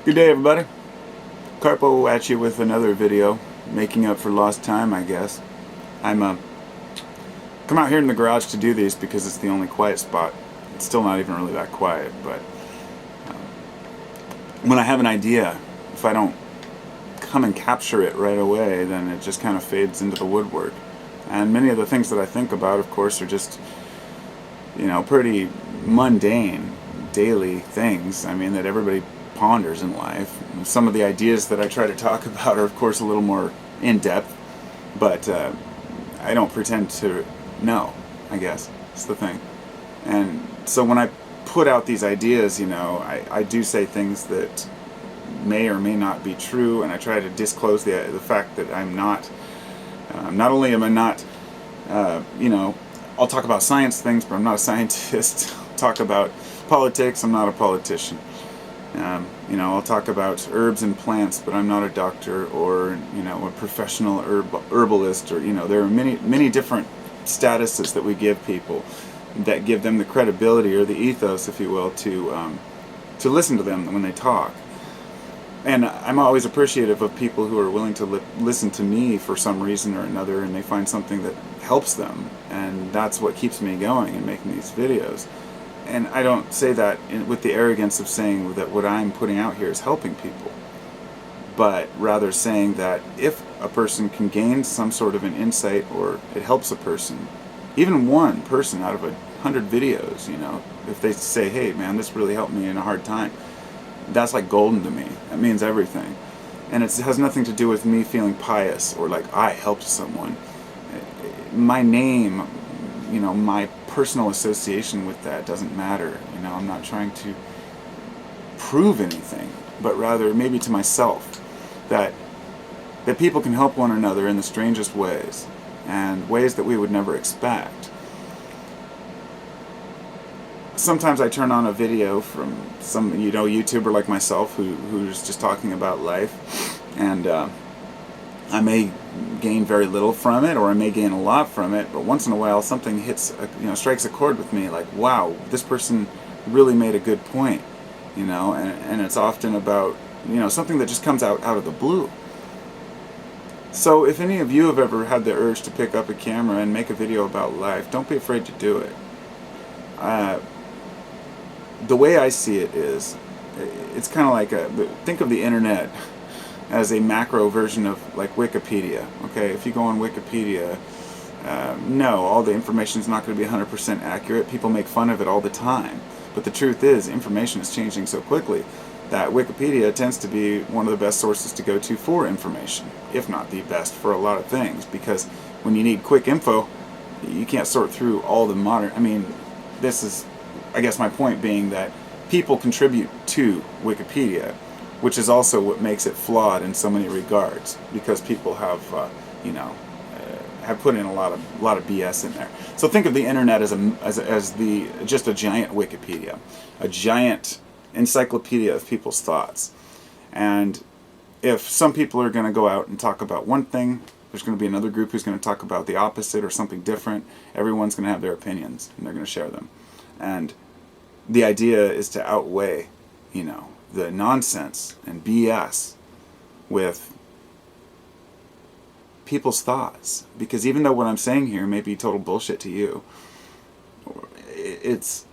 Good day, everybody. Carpo at you with another video, making up for lost time, I guess. I'm come out here in the garage to do these because it's the only quiet spot. It's still not even really that quiet, but when I have an idea, if I don't come and capture it right away, then it just kind of fades into the woodwork. And many of the things that I think about, of course, are just, pretty mundane, daily things. I mean, that everybody ponders in life. Some of the ideas that I try to talk about are, of course, a little more in-depth, but I don't pretend to know, I guess. It's the thing. And so when I put out these ideas, I do say things that may or may not be true, and I try to disclose the fact that I'm not, not only am I not, I'll talk about science things, but I'm not a scientist. I'll talk about politics, I'm not a politician. I'll talk about herbs and plants, but I'm not a doctor or, a professional herbalist, or, there are many different statuses that we give people that give them the credibility or the ethos, if you will, to listen to them when they talk. And I'm always appreciative of people who are willing to listen to me for some reason or another, and they find something that helps them, and that's what keeps me going and making these videos. And I don't say that with the arrogance of saying that what I'm putting out here is helping people, but rather saying that if a person can gain some sort of an insight, or it helps a person, even one person out of 100 videos, if they say, hey man, this really helped me in a hard time, that's like golden to me. That means everything. And it has nothing to do with me feeling pious or like I helped someone. My name, my personal association with that doesn't matter. I'm not trying to prove anything, but rather maybe to myself that people can help one another in the strangest ways, and ways that we would never expect. Sometimes I turn on a video from some YouTuber like myself who's just talking about life, and I may gain very little from it, or I may gain a lot from it, but once in a while something hits, strikes a chord with me, like, wow, this person really made a good point, and it's often about, something that just comes out of the blue. So if any of you have ever had the urge to pick up a camera and make a video about life, don't be afraid to do it. The way I see it is, it's kind of like think of the internet as a macro version of like Wikipedia. Okay, if you go on Wikipedia, no, all the information is not going to be 100% accurate. People make fun of it all the time, but the truth is, information is changing so quickly that Wikipedia tends to be one of the best sources to go to for information, if not the best for a lot of things, because when you need quick info, you can't sort through all the modern, this is, I guess my point being that people contribute to Wikipedia, which is also what makes it flawed in so many regards, because people have, have put in a lot of BS in there. So think of the internet as just a giant Wikipedia, a giant encyclopedia of people's thoughts. And if some people are going to go out and talk about one thing, there's going to be another group who's going to talk about the opposite or something different. Everyone's going to have their opinions, and they're going to share them. And the idea is to outweigh, the nonsense and BS with people's thoughts. Because even though what I'm saying here may be total bullshit to you, it's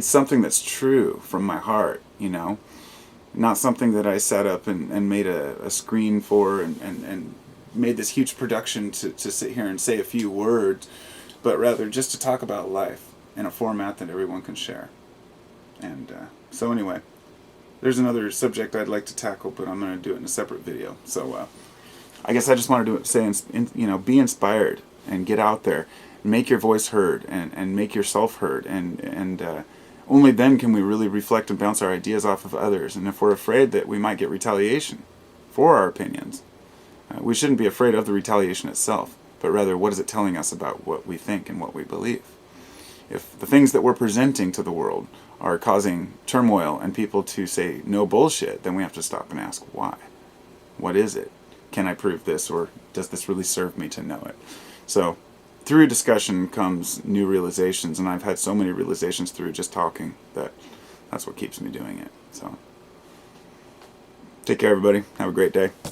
something that's true from my heart, not something that I sat up and made a screen for and made this huge production to sit here and say a few words, but rather just to talk about life in a format that everyone can share. And so anyway, there's another subject I'd like to tackle, but I'm going to do it in a separate video. So I guess I just wanted to say, be inspired and get out there, make your voice heard, and make yourself heard, and only then can we really reflect and bounce our ideas off of others. And if we're afraid that we might get retaliation for our opinions, we shouldn't be afraid of the retaliation itself, but rather, what is it telling us about what we think and what we believe? If the things that we're presenting to the world are causing turmoil and people to say no bullshit, then we have to stop and ask why. What is it? Can I prove this, or does this really serve me to know it? So through discussion comes new realizations, and I've had so many realizations through just talking that that's what keeps me doing it. So Take care, everybody. Have a great day.